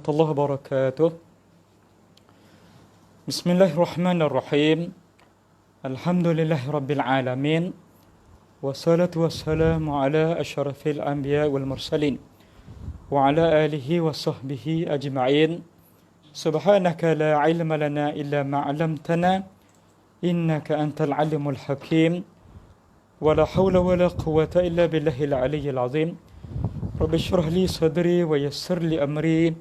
warahmatullahi wabarakatuh. Bismillahirrahmanirrahim. Alhamdulillahi rabbil alamin. Wassalatu wassalamu ala asyrafil anbiya wal mursalin wa ala alihi wa sahbihi ajma'in. Subhanaka la ilma lana illa ma 'allamtana innaka antal alimul hakim. Wa la hawla wa la quwwata illa billahil aliyyil azim. Rabbi shrah li sadri wa yassir li amri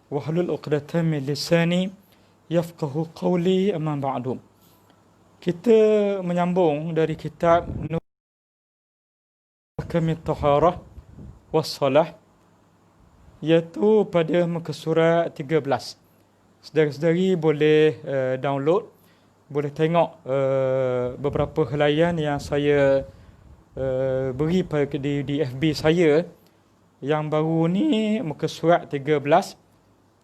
wahlul 'uqdatam min lisani yafqahu qawli, amma ba'du. Kita menyambung dari kitab Ahkamit Taharah Wassalah, iaitu pada muka surat 13. Saudara-saudari boleh download, boleh tengok beberapa helaian yang saya beri di FB saya. Yang baru ni muka surat 13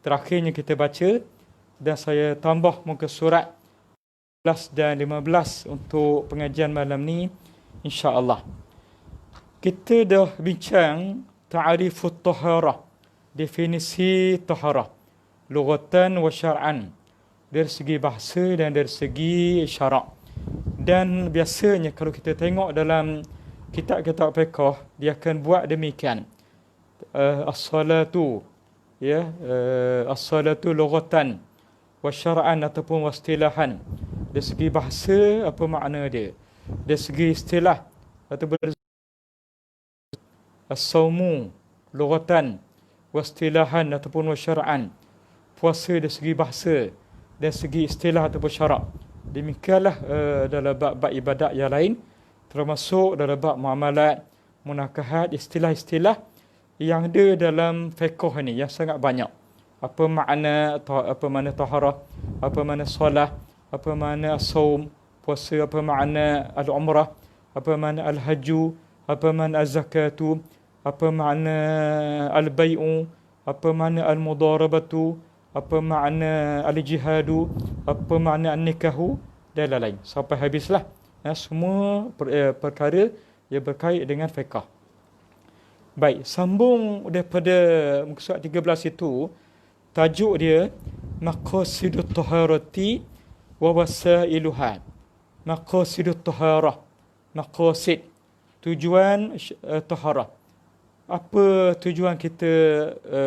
terakhirnya kita baca, dan saya tambah muka surat 14 dan 15 untuk pengajian malam ni, insya-Allah. Kita dah bincang ta'rifut taharah, definisi taharah lughatan wa syar'an, dari segi bahasa dan dari segi syarak. Dan biasanya kalau kita tengok dalam kitab-kitab fiqh, dia akan buat demikian. As-salatu, ya, as-salatu lughatan wa syar'an ataupun wastilahan. Dari segi bahasa apa makna dia, dari segi istilah ataupun as-saumu lughatan wastilahan ataupun wa syar'an. Puasa dari segi bahasa, dari segi istilah ataupun syarak. Demikianlah dalam bab-bab ibadat yang lain, termasuk dalam bab muamalat, munakahat, istilah-istilah yang ada dalam fiqh ni yang sangat banyak. Apa makna taharah, apa makna solat, apa makna saum, puasa, apa makna al-umrah, apa makna al-hajju, apa makna az-zakatu, apa makna al-bai'u, apa makna al-mudarabatu, apa makna al-jihadu, apa makna an-nikahu, dan lain-lain sampai habislah. Semua perkara yang berkait dengan fiqh. Baik, sambung daripada muka surat 13 itu, tajuk dia maqasidut taharati wa wasailuha. Maqasidut taharah, maqasid, tujuan taharah. Apa tujuan kita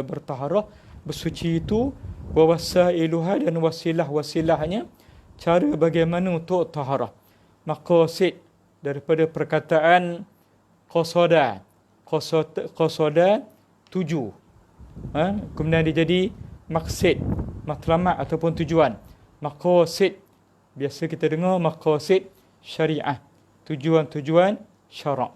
bertaharah, bersuci itu, wa wasailuha, dan wasilah-wasilahnya, cara bagaimana untuk taharah. Maqasid daripada perkataan qasada, qasada tuju, kemudian dia jadi maqsid, matlamat ataupun tujuan. Maqasid biasa kita dengar maqasid syariah, tujuan-tujuan syarak.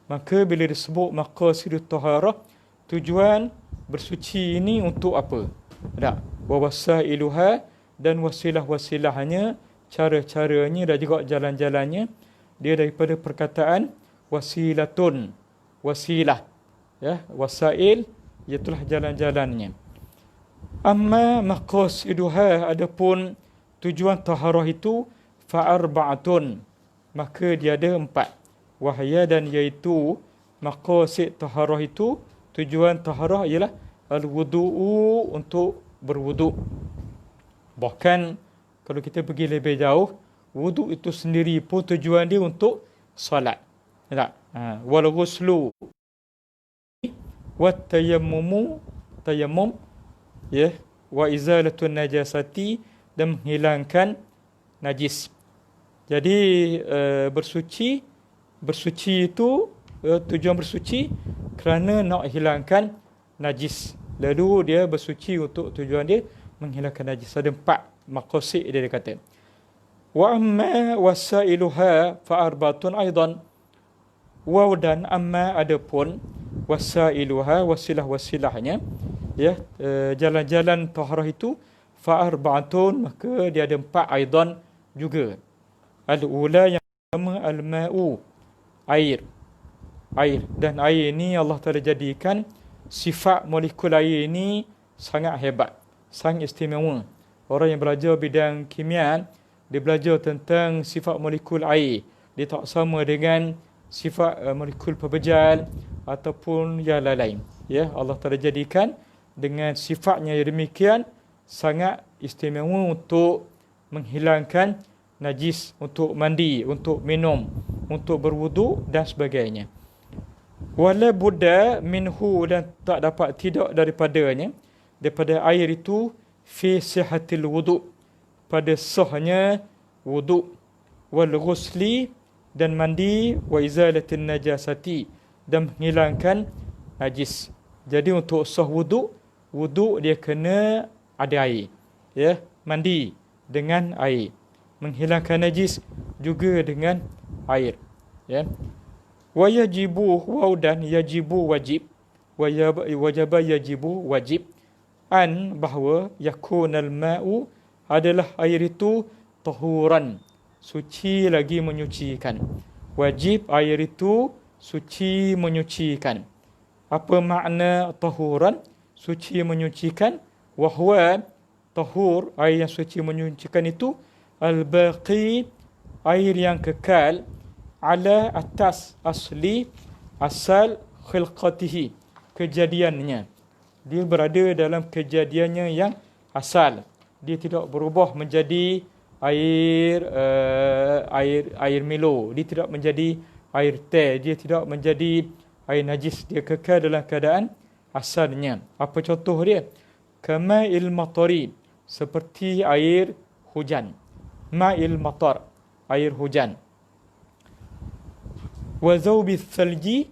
Maka bila disebut maqasidut taharah, tujuan bersuci ini untuk apa? Tak, wa wasailuha, dan wasilah-wasilahnya, cara-caranya dan juga jalan-jalannya. Dia daripada perkataan wasilatun, wasilah, ya, wasail, itulah jalan-jalannya. Amma maqasiduha, adapun tujuan taharah itu, fa'arba'atun, maka dia ada 4. Wahya, dan iaitu maqasid taharah itu, tujuan taharah ialah al-wudu'u, untuk berwuduk. Bahkan kalau kita pergi lebih jauh, wuduk itu sendiri pun tujuan dia untuk salat. Tak? Wal ghuslu wat tayammumu, tayammum, ya, wa izalatun najasati, dan menghilangkan najis. Jadi bersuci itu, tujuan bersuci kerana nak hilangkan najis. Lalu dia bersuci untuk tujuan dia menghilangkan najis. Ada 4 maqasid dia kata. Wa amma wasailuha fa arbatun aidan. Wa dan amma, adapun wasailuha, wasilah-wasilahnya, ya, jalan-jalan taharah itu, fa arbatun, maka dia ada 4 aidan juga. Al-ula, yang pertama, al-ma'u, air. Dan air ini Allah Ta'ala jadikan sifat molekul air ini sangat hebat, sangat istimewa. Orang yang belajar bidang kimia, dia belajar tentang sifat molekul air. Dia tak sama dengan sifat molekul pebejal ataupun yang lain-lain. Ya, Allah Ta'ala jadikan dengan sifatnya yang demikian sangat istimewa untuk menghilangkan najis, untuk mandi, untuk minum, untuk berwudu dan sebagainya. Wala budda minhu, dan tak dapat tidak daripadanya, daripada air itu, fi sihatil wudu, pada sahnya wudu, wal ghusli, dan mandi, wa izalatin najasati, dan menghilangkan najis. Jadi untuk sah wudu, wudu dia kena ada air, ya, mandi dengan air, menghilangkan najis juga dengan air, ya. Wa yajibu, waw dan yajibu wajib, wajaba yajibu wajib, an bahawa yakunal ma'u adalah air itu tahuran, suci lagi menyucikan. Wajib air itu suci menyucikan. Apa makna tahuran, suci menyucikan? Wahwa tahur, air yang suci menyucikan itu, al-baqi, air yang kekal, ala atas asli, asal khilqatihi, kejadiannya. Dia berada dalam kejadiannya yang asal. Dia tidak berubah menjadi air Milo. Dia tidak menjadi air teh. Dia tidak menjadi air najis. Dia kekal dalam keadaan asalnya. Apa contoh dia? Kama'il matari, seperti air hujan. Ma'il matar, air hujan. Wa zawbi thalji,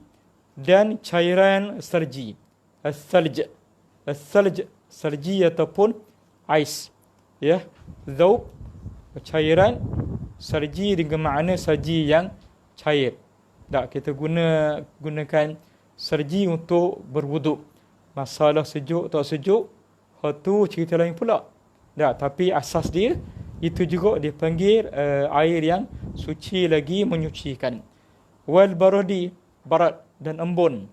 dan cairan salji. As-salj, salji ataupun ais, ya. Zawb, cairan, salji dengan makna salji yang cair. Tak, kita gunakan salji untuk berwuduk. Masalah sejuk tak sejuk, itu cerita lain pula. Tak, tapi asas dia itu juga dipanggil air yang suci lagi menyucikan. Wal baradi, barat dan embun.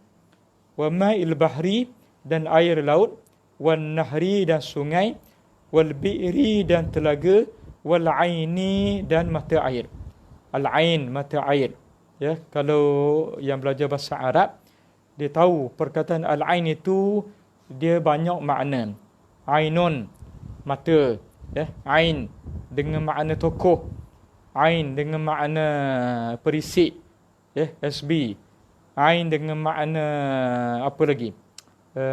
Wa ma'il bahri, dan air laut. Wal nahri, dan sungai. Wal bi'ri, dan telaga. Wal aini, dan mata air. Al ain, mata air. Ya, kalau yang belajar bahasa Arab, dia tahu perkataan al ain itu dia banyak makna. Ainun, mata, ya, ain dengan makna tokoh, ain dengan makna perisik, ya, SB, ain dengan makna apa lagi,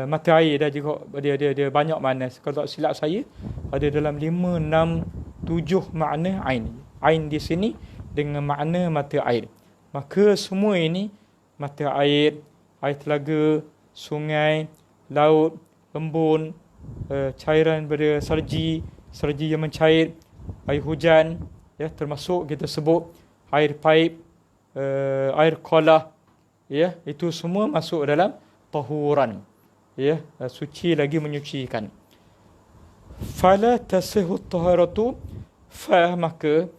mata air dah juga, dia banyak makna. Kalau tak silap saya ada dalam 5, 6, 7 makna ain. Ain di sini dengan makna mata air. Maka semua ini, mata air, air telaga, sungai, laut, embun, cairan pada salji yang mencair, air hujan, ya, termasuk kita sebut air paip, air kolah, ya, itu semua masuk dalam tahuran, ya, suci lagi menyucikan. Fala tasihhu taharatu, fa maka,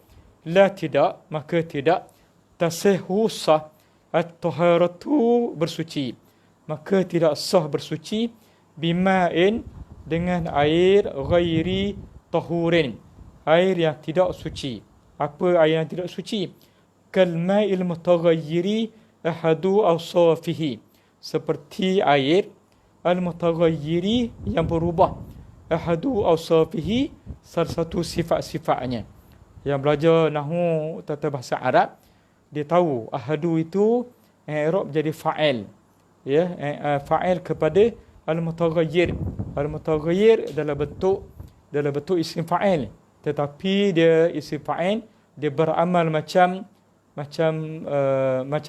la tidak, maka tidak, tasihhu sah, at-taharatu bersuci, maka tidak sah bersuci, bima'in, dengan air ghairi tahurin, air yang tidak suci. Apa air yang tidak suci? Kalma'il mutaghayyiri ahadu awsafihi, seperti air al-mutaghayyiri yang berubah, ahadu awsafihi, salah satu sifat-sifatnya. Yang belajar nahwu tata bahasa Arab, dia tahu ahadu itu i'rab jadi fa'il, ya, fa'il kepada al-mutaghayyir. Al-mutaghayyir dalam bentuk isim fa'il, tetapi dia isim fa'il, dia beramal macam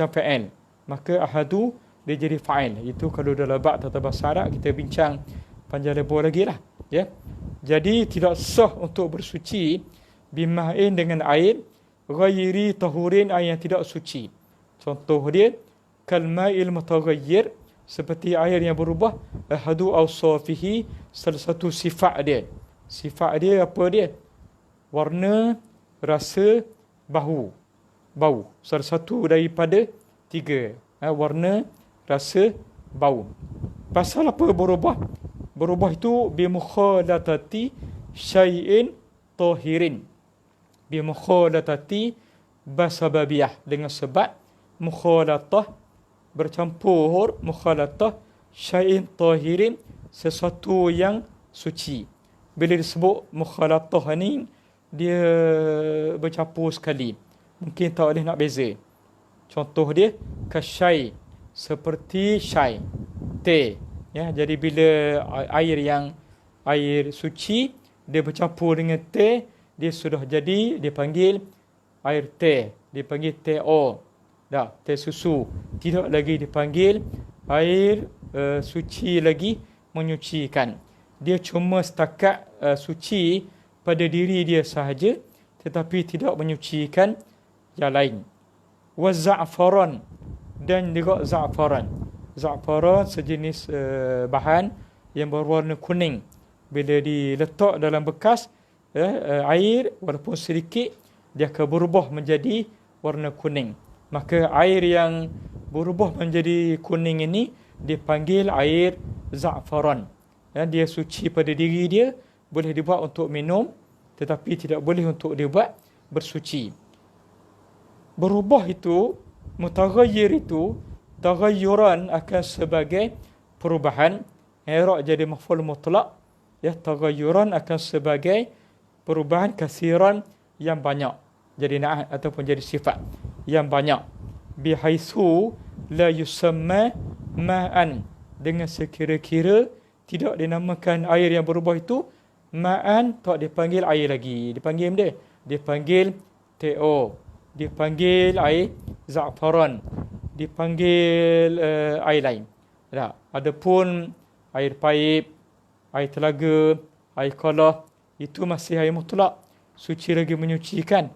fa'il. Maka ahadu dia jadi fa'il. Itu kalau dalam bab tata bahasa Arab kita bincang panjang lebar lagi lah, ya. Jadi tidak sah untuk bersuci bima'in dengan air ghairi tahurin, air yang tidak suci. Contoh dia kalma'il mutaghayyir, seperti air yang berubah, ahadu awsafihi, salah satu sifat dia. Sifat dia apa dia? Warna, rasa, bau. Salah satu daripada 3. Warna, rasa, bau. Pasal apa berubah? Berubah itu bimukhalatati syai'in tahirin. Bimukhalatati basababiyah, dengan sebab mukhalatah, bercampur, mukhalatah syai'in tahirin, sesuatu yang suci. Bila disebut mukhalatah ni, dia bercampur sekali. Mungkin tak boleh nak beza. Contoh dia, kasyai, seperti syai, teh. Ya, jadi bila air suci, dia bercampur dengan teh, dia sudah jadi, dipanggil air teh. Dipanggil teh o. Dah, teh susu. Tidak lagi dipanggil air suci lagi, menyucikan. Dia cuma setakat suci pada diri dia sahaja, tetapi tidak menyucikan yang lain. Wa za'faran, dan juga za'faran. Za'faran sejenis bahan yang berwarna kuning. Bila diletak dalam bekas air, walaupun sedikit, dia akan berubah menjadi warna kuning. Maka air yang berubah menjadi kuning ini dipanggil air za'faran. Dia suci pada diri dia, boleh dibuat untuk minum, tetapi tidak boleh untuk dibuat bersuci. Berubah itu, mutaghayyir itu, taghayyuran akan sebagai perubahan. I'rab jadi maf'ul mutlaq. Ya, taghayyuran akan sebagai perubahan kasiran yang banyak. Jadi na'at ataupun jadi sifat yang banyak. Bihaitsu la yusamma ma'an, dengan sekira-kira tidak dinamakan air yang berubah itu ma'an, tak dipanggil air lagi. Dipanggil dia, dipanggil TO, dipanggil air za'faran, dipanggil air lain. Dah. Adapun air paip, air telaga, air qalah, itu masih air mutlak, suci lagi menyucikan.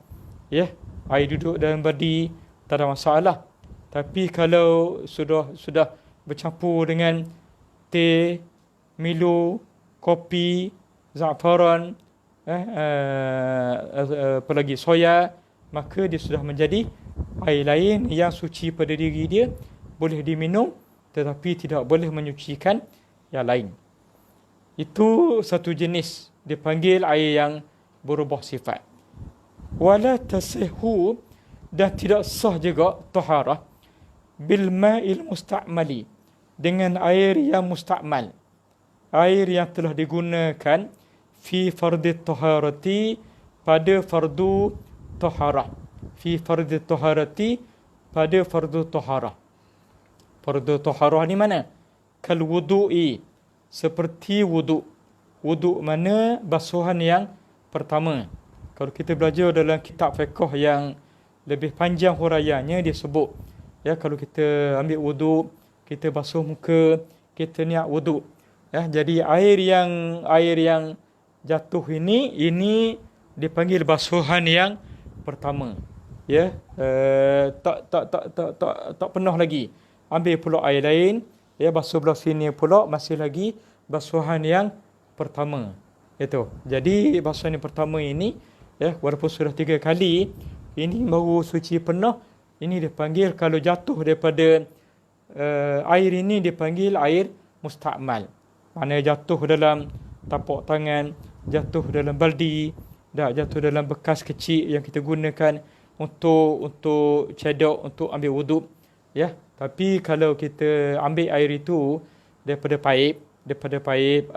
Ya, air duduk dalam badi tak ada masalah. Tapi kalau sudah bercampur dengan teh, Milo, kopi, za'faran, apa lagi, soya, maka dia sudah menjadi air lain yang suci pada diri dia, boleh diminum, tetapi tidak boleh menyucikan yang lain. Itu satu jenis, dipanggil air yang berubah sifat. Wala tasihhu, dan tidak sah juga taharah bil ma'il musta'mali, dengan air yang musta'mal, air yang telah digunakan fi fardhi taharati, pada fardu taharah, fi fardhi taharati, pada fardu taharah. Fardu taharah ni mana? Kal wudu'i, seperti wudu. Wudu mana? Basuhan yang pertama. Kalau kita belajar dalam kitab fiqh yang lebih panjang huraiannya, dia sebut, ya, kalau kita ambil wudu, kita basuh muka, kita niat wudu. Ya, jadi air yang jatuh ini dipanggil basuhan yang pertama. Ya, tak penuh lagi. Ambil pula air lain, ya, basuh belah sini pula, masih lagi basuhan yang pertama. Itu. Jadi basuhan yang pertama ini, ya, walaupun sudah 3 kali, ini baru suci penuh. Ini dipanggil, kalau jatuh daripada air ini, dipanggil air musta'mal. Mana jatuh dalam tapak tangan, jatuh dalam baldi, jatuh dalam bekas kecil yang kita gunakan untuk cedok, untuk ambil wuduk. Ya, tapi kalau kita ambil air itu daripada paip,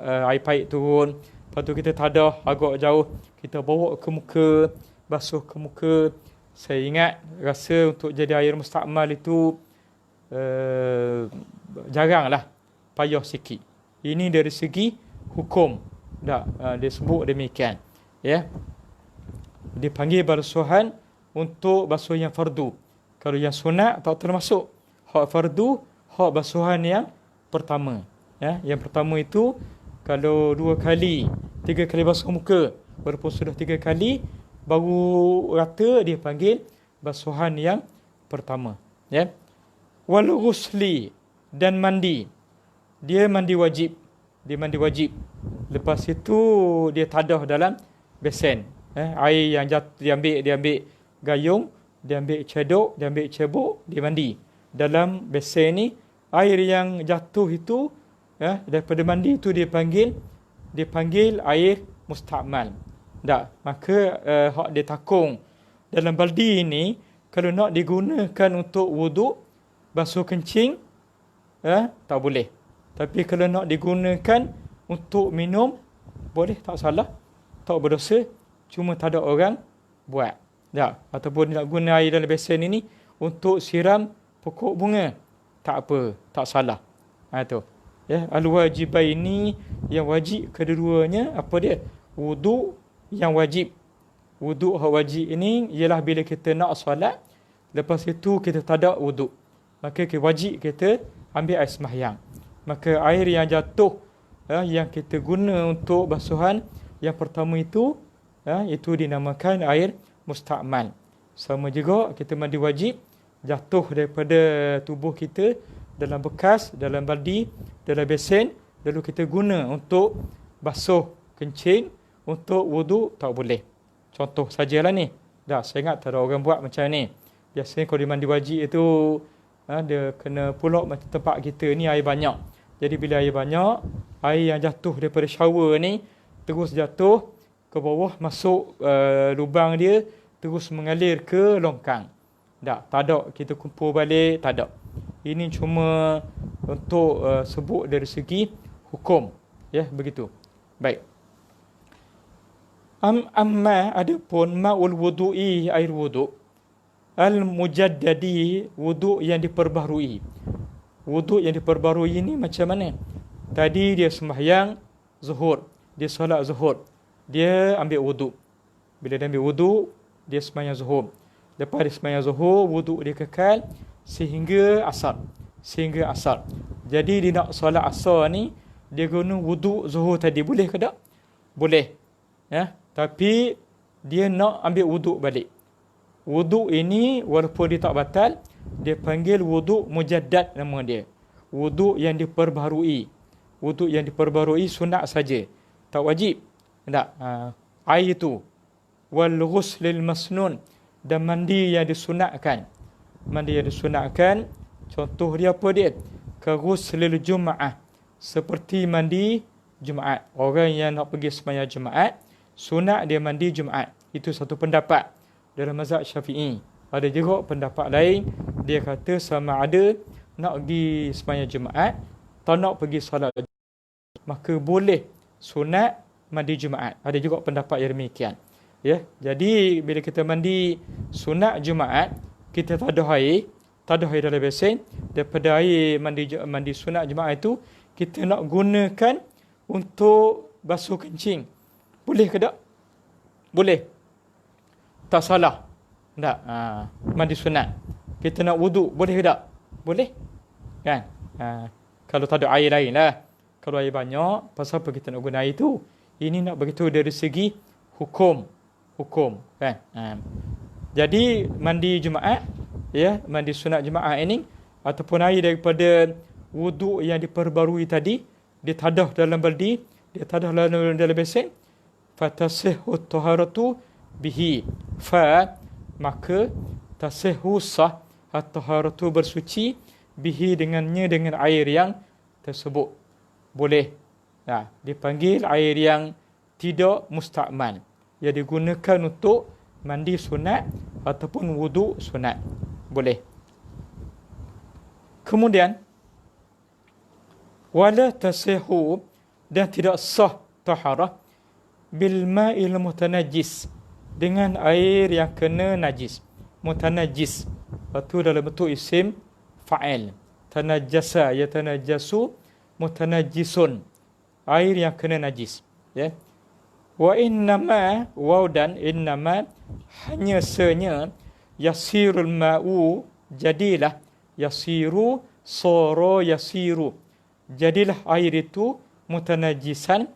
air paip turun, lepas tu kita tadah agak jauh, kita bawa ke muka, basuh ke muka. Saya ingat, rasa untuk jadi air musta'mal itu jaranglah, payah sikit. Ini dari segi hukum, dia sebut demikian. Ya, dipanggil basuhan untuk basuh yang fardu. Kalau yang sunat tak termasuk. Hak fardu, hak basuhan yang pertama. Ya, yang pertama itu kalau 2 kali, 3 kali basuh muka, walaupun sudah 3 kali baru rata, dia panggil basuhan yang pertama. Ya. Wal ghusli, dan mandi. Dia mandi wajib. Lepas itu dia tadah dalam besen. Air yang dia ambil gayung, dia ambil cedok, dia ambil cebok, dia mandi. Dalam besen ni, air yang jatuh itu, daripada mandi itu dipanggil air musta'mal. Maka hak dia takung dalam baldi ini, kalau nak digunakan untuk wuduk, basuh kencing, tak boleh. Tapi kalau nak digunakan untuk minum, boleh, tak salah, tak berdosa, cuma tak ada orang buat. Tak, ataupun nak guna air dalam besen ini untuk siram pokok bunga, tak apa, tak salah. Tu. Ya, al-wajibai ini yang wajib kedua-duanya apa dia? Wuduk yang wajib. Wuduk yang wajib ini ialah bila kita nak solat, lepas itu kita tak ada wuduk, maka wajib kita ambil air sembahyang. Maka air yang jatuh yang kita guna untuk basuhan yang pertama itu dinamakan air mustakmal. Sama juga kita mandi wajib jatuh daripada tubuh kita dalam bekas, dalam baldi, dalam besen, lalu kita guna untuk basuh kencing, untuk wuduk, tak boleh. Contoh sajalah ni. Dah, saya ingat tak ada orang buat macam ni. Biasanya kalau dia mandi wajib itu dia kena pulak macam tempat kita ni air banyak. Jadi bila air banyak, air yang jatuh daripada shower ni terus jatuh ke bawah, masuk lubang dia, terus mengalir ke longkang. Tak ada kita kumpul balik, tak ada. Ini cuma untuk sebut dari segi hukum. Ya, begitu. Baik. Amma adapun ma'ul wudu'i, air wuduk, al-mujaddadi, wuduk yang diperbaharui. Wuduk yang diperbaharui ini macam mana? Tadi dia sembahyang zuhur, dia solat zuhur, dia ambil wuduk. Bila dia ambil wuduk, dia sembahyang zuhur. Lepas dia sembahyang zuhur, wuduk dia kekal sehingga asar. Sehingga asar. Jadi dia nak solat asar ni, dia guna wuduk zuhur tadi. Boleh ke tak? Boleh. Ya? Tapi dia nak ambil wuduk balik. Wuduk ini walaupun dia tak batal, dia panggil wuduk mujaddad nama dia. Wuduk yang diperbaharui. Wuduk yang diperbaharui sunat saja, tak wajib. Tak. Air itu. Wal ghuslil masnun, dan mandi yang disunatkan. Mandi yang disunatkan, contoh dia apa dia? Ka ghuslil jum'ah, seperti mandi Jumaat. Orang yang nak pergi sembahyang Jumaat, sunat dia mandi Jumaat. Itu satu pendapat dalam mazhab Syafi'i. Ada juga pendapat lain, dia kata sama ada nak pergi sembahyang Jumaat atau nak pergi solat, maka boleh sunat mandi Jumaat. Ada juga pendapat yang demikian. Ya, jadi bila kita mandi sunat Jumaat, kita tak ada air dalam besen, daripada air mandi sunat Jumaat itu kita nak gunakan untuk basuh kencing. Boleh ke tak? Boleh. Tak salah. Tak. Mandi sunat. Kita nak wuduk, boleh ke tak? Boleh. Kan? Kalau tak ada air lain lah. Kalau air banyak, pasal apa kita nak guna air itu? Ini nak beritahu dari segi hukum. Kan? Jadi mandi Jumaat, ya, mandi sunat Jumaat ini, ataupun air daripada wuduk yang diperbarui tadi, dia tadah dalam baldi, dia tadah dalam besen, fatasihhu taharatu bihi, maka tasihhu sah at-taharatu, bersuci, bihi dengannya, dengan air yang tersebut. Boleh. Dipanggil air yang tidak mustakmal, yang digunakan untuk mandi sunat ataupun wuduk sunat. Boleh. Kemudian wala tasihhu, dan tidak sah taharah bil ma'il mutanajjis, dengan air yang kena najis. Mutanajjis itu dalam bentuk isim fa'il. Tanajjasa yatanajjasu, mutanajjisun, air yang kena najis. Ya. Wa innama, waw dan innama, hanya senya, yasirul ma'u, jadilah, yasiru soro yasiru, jadilah air itu mutanajisan,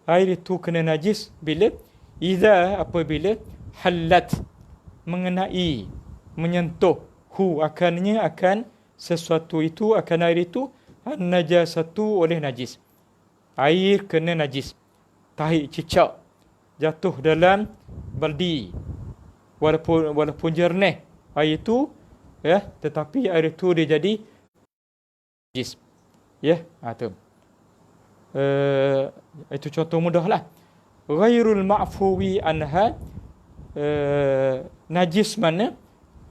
air itu kena najis bila idza, apabila halat, mengenai, menyentuh, akannya, akan sesuatu itu, akan air itu, an-najasatu, oleh najis. Air kena najis, tahi cicak jatuh dalam baldi, walaupun jernih air itu, ya, tetapi air itu dia jadi najis. Ya, tu. Itu contoh mudahlah. Ghairul ma'fuwi anha, najis mana?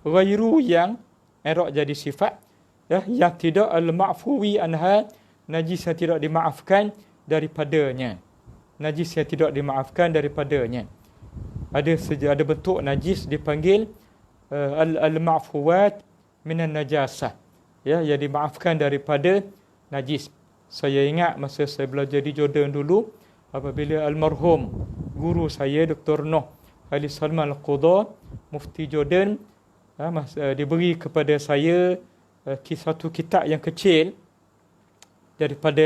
Ghairu, yang erak jadi sifat, ya, yang tidak al-ma'fuwi anha, najis yang tidak dimaafkan daripadanya. Najis yang tidak dimaafkan daripadanya. Ada bentuk najis dipanggil al-ma'fuwat minan najasah. Ya, yang dimaafkan daripada najis. Saya ingat masa saya belajar di Jordan dulu, apabila almarhum guru saya Dr. Noh Ali Salman Al-Qudha, Mufti Jordan, diberi kepada saya satu kitab yang kecil daripada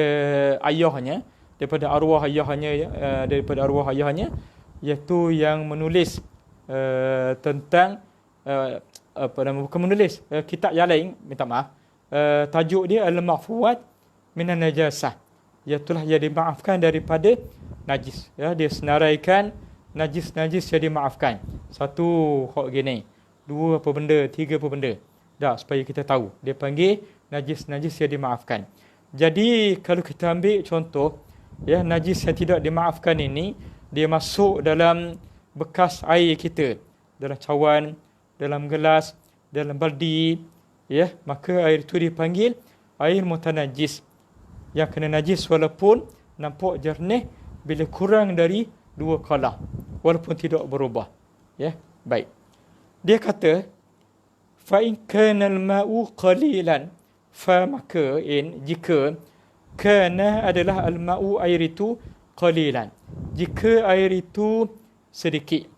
ayahnya, daripada arwah ayahnya, iaitu yang menulis tentang bukan menulis kitab yang lain, minta maaf, tajuk dia Al-Mahfuwat minan Najasah, iaitulah yang dimaafkan daripada najis. Ya, dia senaraikan najis-najis yang dimaafkan. Satu hok gini, dua apa benda, tiga apa benda. Dah, supaya kita tahu. Dia panggil najis-najis yang dimaafkan. Jadi kalau kita ambil contoh, ya, najis yang tidak dimaafkan ini, dia masuk dalam bekas air kita, dalam cawan, dalam gelas, dalam baldi, ya, maka air itu dipanggil air mutanajis. Yang kena najis walaupun nampak jernih bila kurang dari 2 kalah, walaupun tidak berubah. Ya, baik. Dia kata, fa in kana al-ma'u qalilan, fa maka jika kana adalah al-ma'u air itu qalilan, jika air itu sedikit,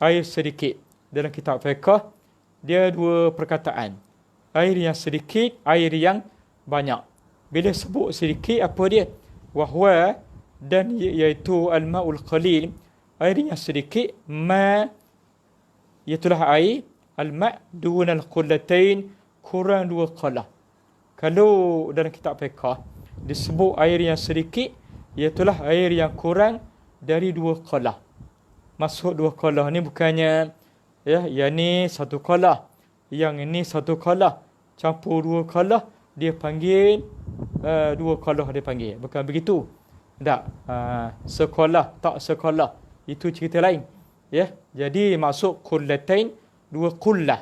air sedikit. Dalam kitab fiqh dia dua perkataan, air yang sedikit, air yang banyak. Bila sebut sedikit, apa dia? Wahwa, dan iaitu al-ma'ul qalil, air yang sedikit, ma, iaitulah air, al-ma' dunal qullatain, kurang 2 qalah. Kalau dalam kitab fiqh disebut air yang sedikit, iaitulah air yang kurang dari 2 qalah. Maksud 2 qalah ni bukannya, ya, yang ni 1 qalah, yang ini 1 qalah, campur 2 qalah, dia panggil 2 qalah dia panggil. Bukan begitu. Tak. Sekolah, tak sekolah. Itu cerita lain. Ya. Jadi maksud qullatain, 2 qullah.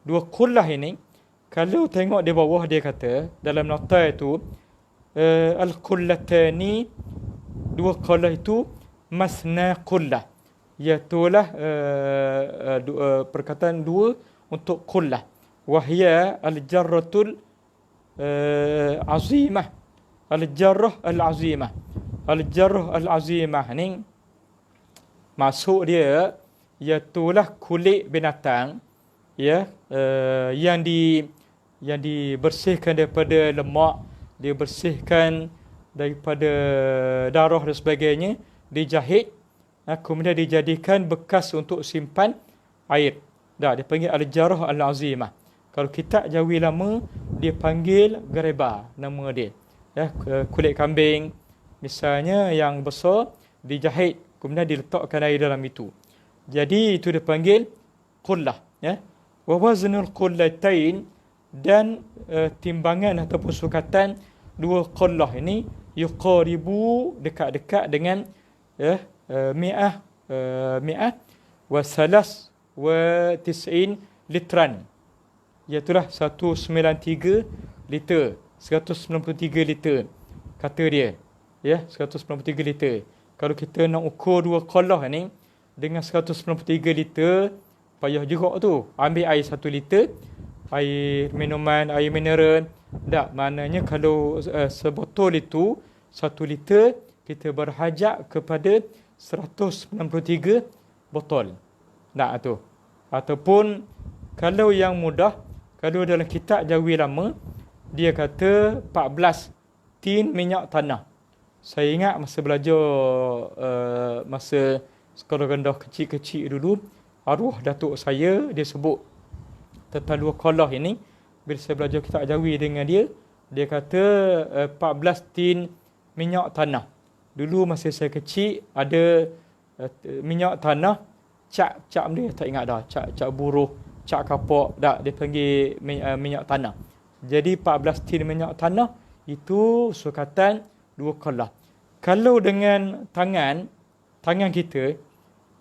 2 qullah ini, kalau tengok di bawah dia kata, dalam nota itu, al-qullatani, 2 qullah itu, masna qullah. Iaitulah perkataan 2 untuk qullah. Wahya al-jarratul azimah. Al-jarrah al-azimah. Al-jarrah al-azimah ni maksud dia iaitulah kulit binatang, ya, yang dibersihkan daripada lemak, dibersihkan daripada darah dan sebagainya, dijahit, kemudian dijadikan bekas untuk simpan air. Dah, dia panggil al-jarrah al-azimah. Kalau kitab Jawi lama, dia panggil gareba, nama dia. Ya, kulit kambing misalnya yang besar, dijahit, kemudian diletakkan air dalam itu. Jadi itu dipanggil qullah. Ya. Wa waznul qullatain, dan timbangan ataupun sukatan 2 qullah ini, yuqaribu, dekat-dekat dengan, ya, mi'ah wa salas wa tis'in litran. Iaitulah 193 liter. 193 liter. Kata dia. Ya, 193 liter. Kalau kita nak ukur 2 qalah ni dengan 193 liter, payah juga tu. Ambil air 1 liter, air minuman, air mineral. Tak, maknanya kalau sebotol itu 1 liter, kita berhajat kepada 193 botol. Tak tu. Ataupun kalau yang mudah, kalau dalam kitab Jawi lama, dia kata 14 tin minyak tanah. Saya ingat masa belajar, masa sekolah rendah kecil-kecil dulu, arwah datuk saya, dia sebut tentang 2 qalah ini. Bila saya belajar kitab Jawi dengan dia, dia kata 14 tin minyak tanah. Dulu masa saya kecil, ada minyak tanah, cap dia tak ingat dah, cap buruh, cap kapak, tak, dia panggil minyak tanah. Jadi 14 tin minyak tanah itu sukatan 2 qalah. Kalau dengan tangan kita,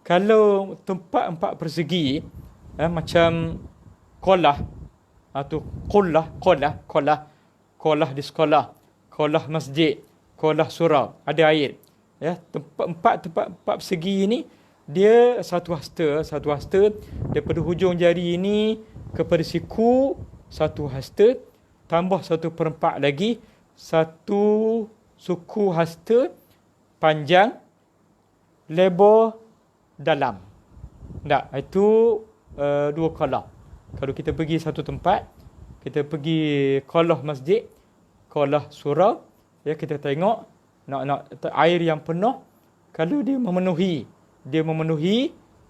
kalau tempat 4 persegi, macam qalah atau qullah di sekolah, kolah masjid, kolah surau, ada air. Ya, tempat persegi ini dia satu hasta daripada hujung jari ini kepada siku satu hasta, tambah 1/4 lagi satu suku hasta panjang, lebar, dalam. Tak, itu dua kolah. Kalau kita pergi satu tempat, kita pergi kolah masjid, kolah surau, ya, kita tengok nak air yang penuh. Kalau dia memenuhi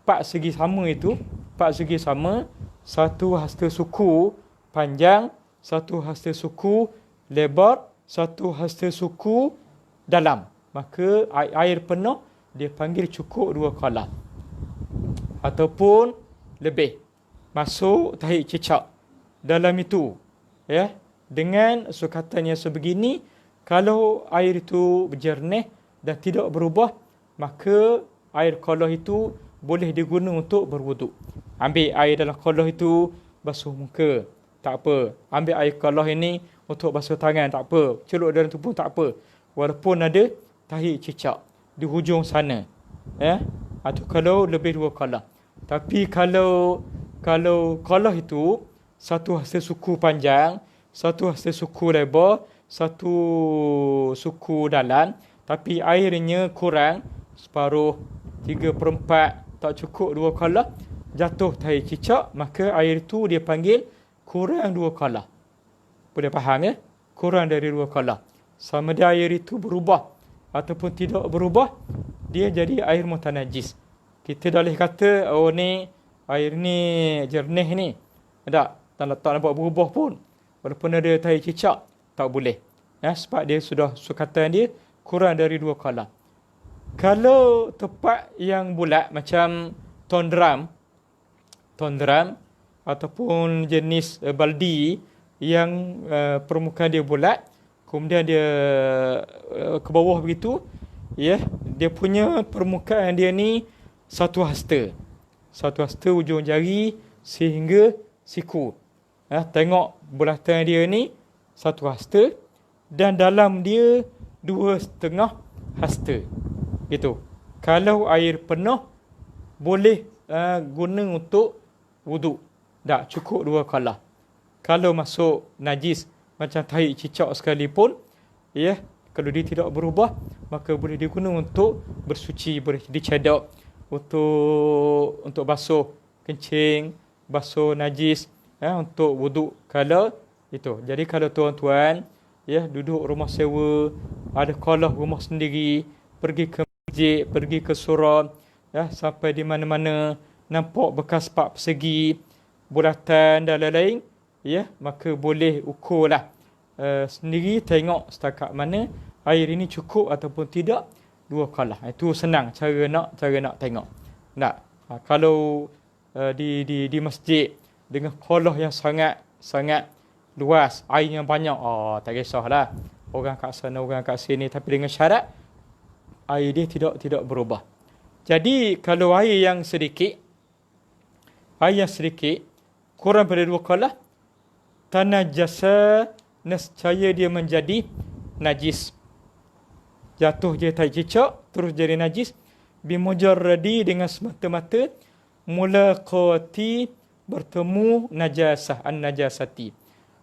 4 segi sama itu, 4 segi sama, satu hasta suku panjang, satu hasta suku lebar, satu hasta suku dalam, maka air penuh dia panggil cukup 2 kolah ataupun lebih. Masuk tahi cicak dalam itu, ya, dengan sukatan yang sebegini. Kalau air itu berjernih dan tidak berubah, maka air kolah itu boleh digunakan untuk berwuduk. Ambil air dalam kolah itu basuh muka, tak apa. Ambil air kolah ini untuk basuh tangan, tak apa. Celup dalam tu pun tak apa, walaupun ada tahi cicak di hujung sana, ya. Atau kalau lebih 2 kolah. Tapi kalau kolah itu satu hasta suku panjang, satu hasta suku lebar, satu suku dalam, tapi airnya kurang separuh, 3/4, tak cukup 2 kolah, jatuh tahi cicak, maka air itu dia panggil kurang 2 kolah. Boleh faham, ya? Kurang dari 2 kolah. Sama ada air itu berubah ataupun tidak berubah, dia jadi air mutanajis. Kita dah boleh kata, oh ni air ni jernih ni. Tak nampak berubah pun, walaupun ada tahi cicak, tak boleh. Ya, sebab dia sudah sukatan dia kurang dari 2 kolah. Kalau tempat yang bulat macam ton drum ataupun jenis baldi yang permukaan dia bulat, kemudian dia ke bawah begitu, ya, dia punya permukaan dia ni satu hasta ujung jari sehingga siku. Ya, tengok bulatan dia ni satu hasta dan dalam dia 2,5 hasta. Gitu. Kalau air penuh boleh guna untuk wuduk. Tak cukup 2 kolah. Kalau masuk najis macam tahi cicak sekalipun, ya, kalau dia tidak berubah, maka boleh digunakan untuk bersuci, boleh dicedak untuk basuh kencing, basuh najis, ya, untuk wuduk kalau itu. Jadi kalau tuan-tuan, ya, duduk rumah sewa, ada kolah rumah sendiri, pergi ke masjid, pergi ke surau, ya, sampai di mana-mana nampak bekas pak persegi, bulatan dan lain-lain, ya, maka boleh ukurlah sendiri, tengok setakat mana air ini cukup ataupun tidak 2 kolah. Itu senang cara nak tengok. Tak? Kalau di masjid dengan kolah yang sangat luas, air yang banyak, tak kisahlah. Orang kat sana, orang kat sini, tapi dengan syarat air dia tidak berubah. Jadi kalau air yang sedikit kurang pada 2 kolah, tanajasa, nescaya dia menjadi najis. Jatuh je tahi cicak, terus jadi najis. Bimujarradi, dengan semata-mata mulaqati, bertemu najasah, an-najasati.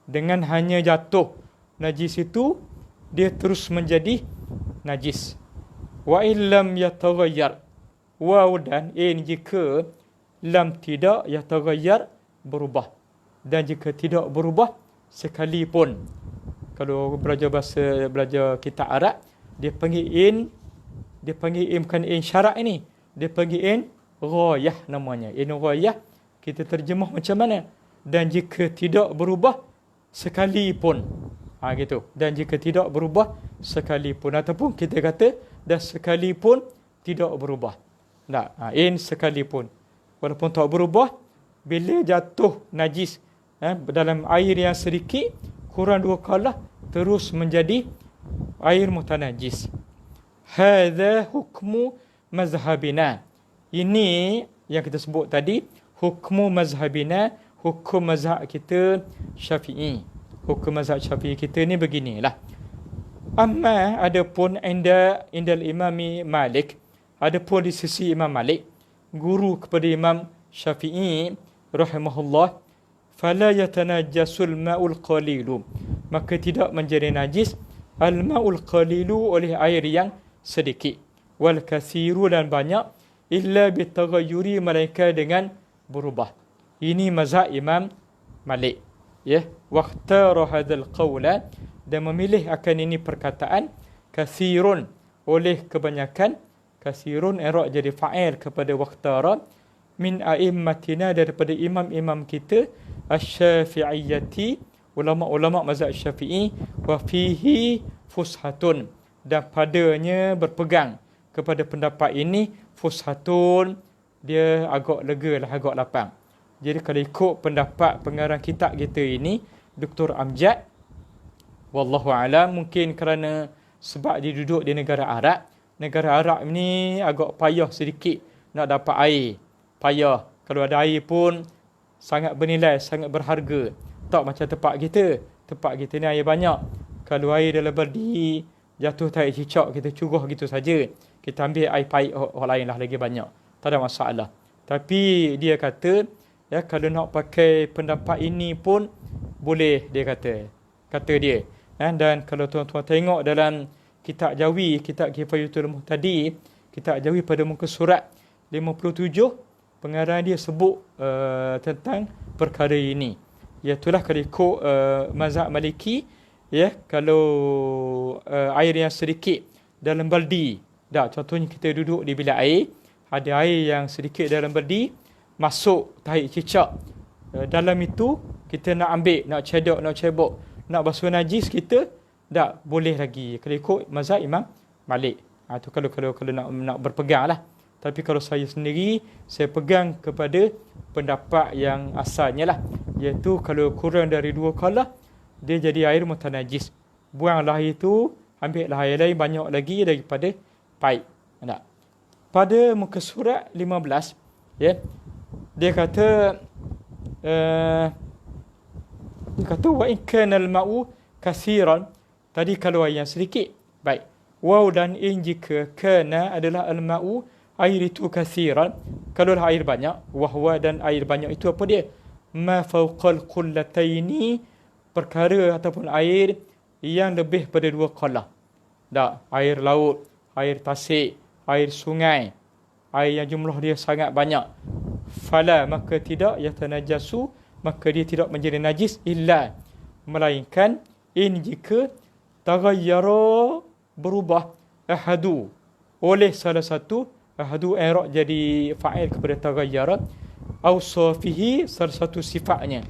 Dengan hanya jatuh najis itu, dia terus menjadi najis. Wa illam yataghayyar, waw dan in jika lam tidak yataghayyar, berubah. Dan jika tidak berubah sekalipun. Kalau belajar kitab Arab, dia panggil in bukan in syarat ini, dia panggil in ghayah namanya. In ghayah kita terjemah macam mana? Dan jika tidak berubah sekalipun, gitu. Dan jika tidak berubah sekalipun, ataupun kita kata dan sekalipun tidak berubah. Tak, in sekalipun, walaupun tak berubah, bila jatuh najis dalam air yang sedikit kurang 2 kolah, terus menjadi air mutanajis. Hadza hukmu mazhabina. Ini yang kita sebut tadi, hukmu mazhabina, hukum mazhab kita Syafi'i. Hukum mazhab Syafi'i kita ni beginilah. Amma adapun indal imami Malik, adapun di sisi Imam Malik, guru kepada Imam Syafi'i rahimahullah, fala yatanajjasul ma'ul qalilu, maka tidak menjadi najis al ma'ul qalilu oleh air yang sedikit, wal kathiru dan banyak, illa bitaghayyuri malaika dengan berubah. Ini mazhab Imam Malik, ya. Waqtara hadzal qawla, dan memilih akan ini perkataan kathirun oleh kebanyakan, kathirun i'rab jadi fa'il kepada waqtara, min a'immatina daripada imam-imam kita, asy-syafi'iyyati, ulama-ulama mazhab Syafi'i, wa fihi fushatun, dan padanya berpegang kepada pendapat ini fushatun, dia agak lega lah, agak lapang. Jadi kalau ikut pendapat pengarang kitab kita ini, Dr. Amjad, wallahu alam, mungkin kerana sebab dia duduk di negara Arab. Negara Arab ni agak payah sedikit nak dapat air. Payah. Kalau ada air pun sangat bernilai, sangat berharga. Tak macam tempat kita. Tempat kita ni air banyak. Kalau air dalam berdi, jatuh tarik cicak, kita curuh gitu saja. Kita ambil air pahit orang lain lah lagi banyak. Tak ada masalah. Tapi dia kata, ya, kalau nak pakai pendapat ini pun boleh, dia kata. Kata dia. Dan kalau tuan-tuan tengok dalam kitab Jawi, kitab Kifayatul Muhtadi, kitab Jawi pada muka surat 57, pengarang dia sebut tentang perkara ini. Iaitulah kalau ikut mazhab Maliki, ya, kalau air yang sedikit dalam baldi, dah contohnya kita duduk di bilik air, ada air yang sedikit dalam baldi, masuk tahi cicak, dalam itu kita nak ambil, nak cedok, nak cebok, nak basuh najis, kita tak boleh lagi. Kalau ikut mazhab Imam Malik, tu kalau nak berpegang lah. Tapi kalau saya sendiri, saya pegang kepada pendapat yang asalnya lah, iaitu kalau kurang dari 2 qala, dia jadi air mutanajis. Buanglah air itu, ambillah air lain banyak lagi daripada pahit. Tak? Pada muka surat 15, ya, dia kata wa in kana al-ma'u katsiran, tadi kalau air yang sedikit, baik. Waw dan in jika kana adalah al-ma'u, air itu katsiran, kalau air banyak, wahwa dan air banyak itu apa dia? Ma fawqal qullataini, perkara ataupun air yang lebih pada 2 qala. Tak, air laut, air tasik, air sungai, air yang jumlah dia sangat banyak. Fala, maka tidak, yatanajasu, maka dia tidak menjadi najis, illa, melainkan in jika taghayyara, berubah, ahadu, oleh salah satu, ahadu i'rab jadi fa'il kepada taghayyara, awsafihi, salah satu sifatnya,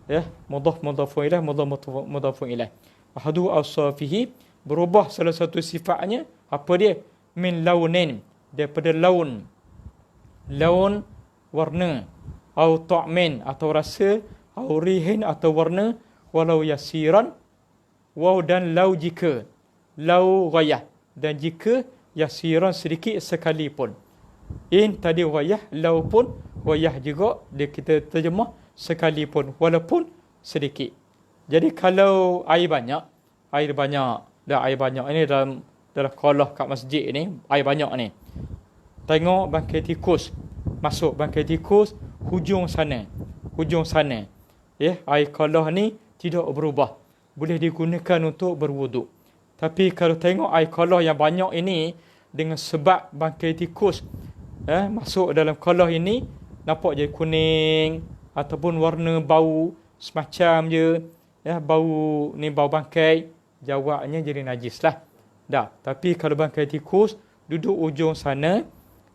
ya, mudhafun ilaih, mudhafun ilaih, ahadu awsafihi, berubah salah satu sifatnya, apa dia? Min launin, daripada laun, warna, atau ta'min, atau rasa, atau rihin, atau warna, walau yasiran, waw dan lau jika, lau ghayah, dan jika yasiran sedikit sekalipun. In tadi ghayah, lau pun ghayah juga, dia kita terjemah sekalipun, walaupun sedikit. Jadi kalau air banyak ini dalam kolah kat masjid ni, air banyak ni. Tengok bangkai tikus, masuk bangkai tikus hujung sana, ya, air kolah ni tidak berubah, boleh digunakan untuk berwuduk. Tapi kalau tengok air kolah yang banyak ini, dengan sebab bangkai tikus masuk dalam kolah ini, nampak je kuning ataupun warna bau semacam je, ya, bau ni bau bangkai, jawabnya jadi najis lah. Dah, tapi kalau bangkai tikus duduk ujung sana,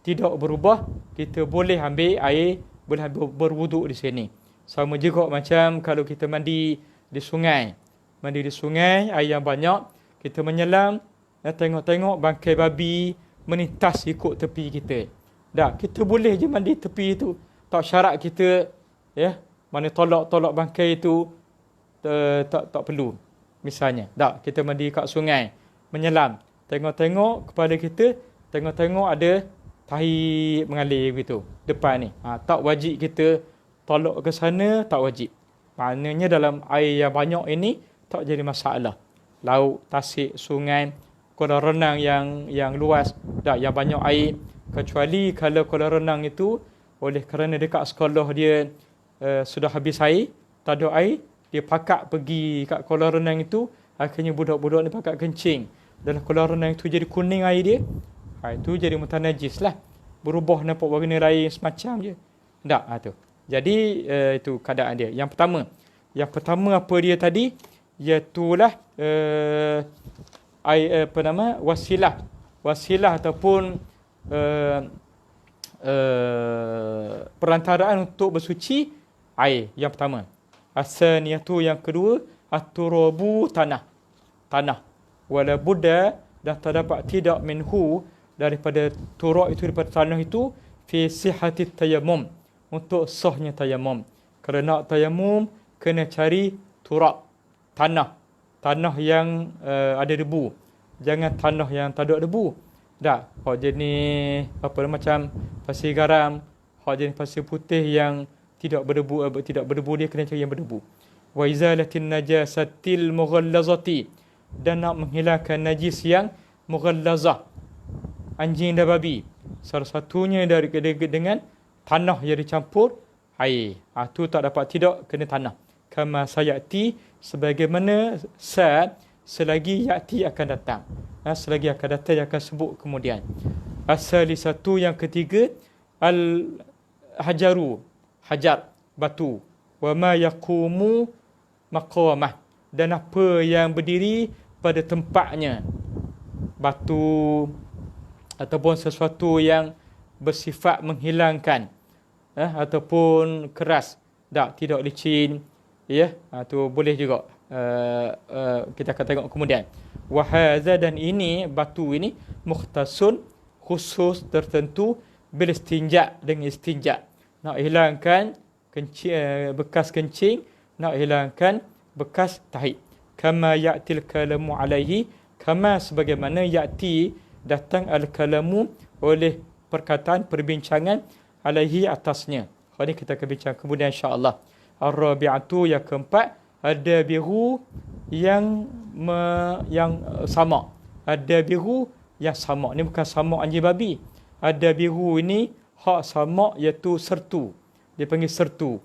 tidak berubah, kita boleh ambil air, boleh berwuduk di sini. Sama juga macam kalau kita mandi di sungai. Air yang banyak, kita menyelam, tengok-tengok bangkai babi menintas ikut tepi kita. Dah, kita boleh je mandi tepi itu. Tak syarat kita, ya, mana tolak bangkai itu, tak perlu. Misalnya, dah, kita mandi kat sungai, menyelam, tengok-tengok kepala kita, tengok-tengok ada tahi mengalir begitu depan ni. Tak wajib kita tolak ke sana, tak wajib. Maknanya dalam air yang banyak ini tak jadi masalah. laut, tasik, sungai, kolam renang yang luas, tak yang banyak air. Kecuali kalau kolam renang itu oleh kerana dekat sekolah dia sudah habis air, tak ada air, dia pakak pergi kat kolam renang itu, akhirnya budak-budak ni pakak kencing. Dalam kolam renang itu jadi kuning air dia, itu jadi mutanajis lah. Berubah nampak warna lain semacam je. Tak, tu. Jadi itu keadaan dia. Yang pertama apa dia tadi? Iaitulah wasilah ataupun perantaraan untuk bersuci air. Yang pertama. Asaniyatu, yang kedua, at-turabu, tanah. Wala budda, dan terdapat tidak minhu, daripada turab itu, daripada tanah itu, fi sihhati tayammum, untuk sahnya tayammum. Kerana nak tayammum kena cari turab, tanah yang ada debu. Jangan tanah yang tak ada debu. Tak, hak jenis macam pasir garam, hak jenis pasir putih yang tidak berdebu, dia kena cari yang berdebu. Wa izalatin najasatil mughallazati, dan nak menghilangkan najis yang mughallazah, anjing dan babi. Salah satunya dengan tanah yang dicampur air. Itu tak dapat tidak, kena tanah. Kama sayati, sebagaimana selagi yati akan datang. Selagi akan datang yang akan sebut kemudian. As-salisatu, yang ketiga, al-hajaru, hajar, batu. Wa ma yaqumu maqamah, dan apa yang berdiri pada tempatnya. Batu ataupun sesuatu yang bersifat menghilangkan, ataupun keras, tidak licin, ya, tu boleh juga. Kita akan tengok kemudian. Wa hadza, dan ini batu ini, mukhtasun, khusus tertentu, bil istinja, dengan istinja. Nak hilangkan bekas kencing, nak hilangkan bekas tahid. Kama ya'til kalamu alaihi, kama sebagaimana ya'ti datang al-kalamu oleh perkataan, perbincangan, alaihi atasnya. Hari kita akan bincang kemudian insya-Allah. Ar-rabi'atu, yang keempat, ada biru yang sama. Ada biru yang sama. Ini bukan sama anjing babi. Ada biru ini hak sama, iaitu sertu. Dia panggil sertu.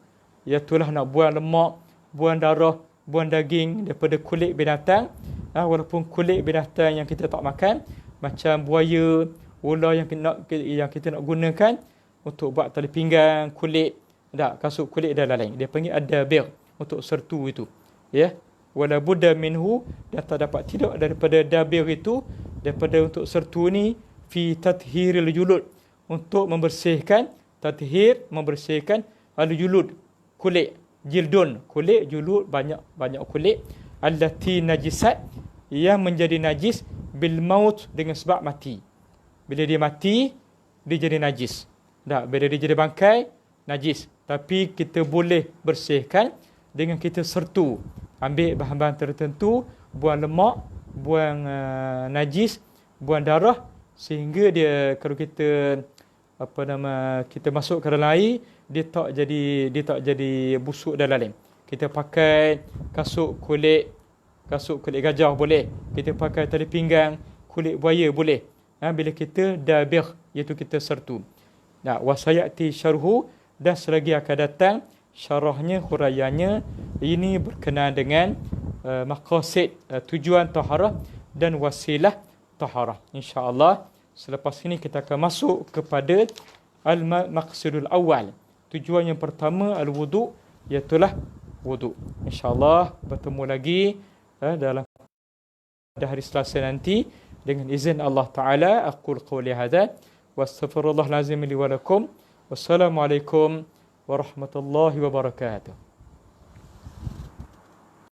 Iaitulah nak buang lemak, buang darah, buang daging daripada kulit binatang. Walaupun kulit binatang yang kita tak makan, macam buaya, ular yang kita nak gunakan untuk buat tali pinggang, kulit, kasut kulit dan lain-lain. Dia panggil adabir, untuk sertu itu. Ya. Wala budda minhu, dan terdapat tidak daripada dabir itu, daripada untuk sertu ni, fi tathhiril julud, untuk membersihkan, membersihkan al-julud, kulit, jildun, kulit, julud, banyak kulit, allati najisat, yang menjadi najis, bil maut, dengan sebab mati. Bila dia mati, dia jadi najis. Bila dia jadi bangkai, najis. Tapi kita boleh bersihkan dengan kita sertu. Ambil bahan-bahan tertentu, buang lemak, buang najis, buang darah, sehingga dia, kalau kita kita masuk ke dalam air, dia tak jadi busuk dan lain. Kita pakai kasut kulit gajah boleh. Kita pakai tali pinggang kulit buaya boleh. Bila kita dabir, iaitu kita sertu. Wasayati syarhu, dan selagi akan datang syarahnya, huraiannya. Ini berkenaan dengan maqasid, tujuan taharah dan wasilah taharah. InsyaAllah selepas ini kita akan masuk kepada al-maqsidul awal. Tujuan yang pertama al-wudu', iaitulah wudu'. InsyaAllah bertemu lagi dalam hari Selasa nanti dengan izin Allah Ta'ala. Aqul qawli hadha wa astaghfirullahal azim li wa lakum. Wassalamualaikum warahmatullahi wabarakatuh.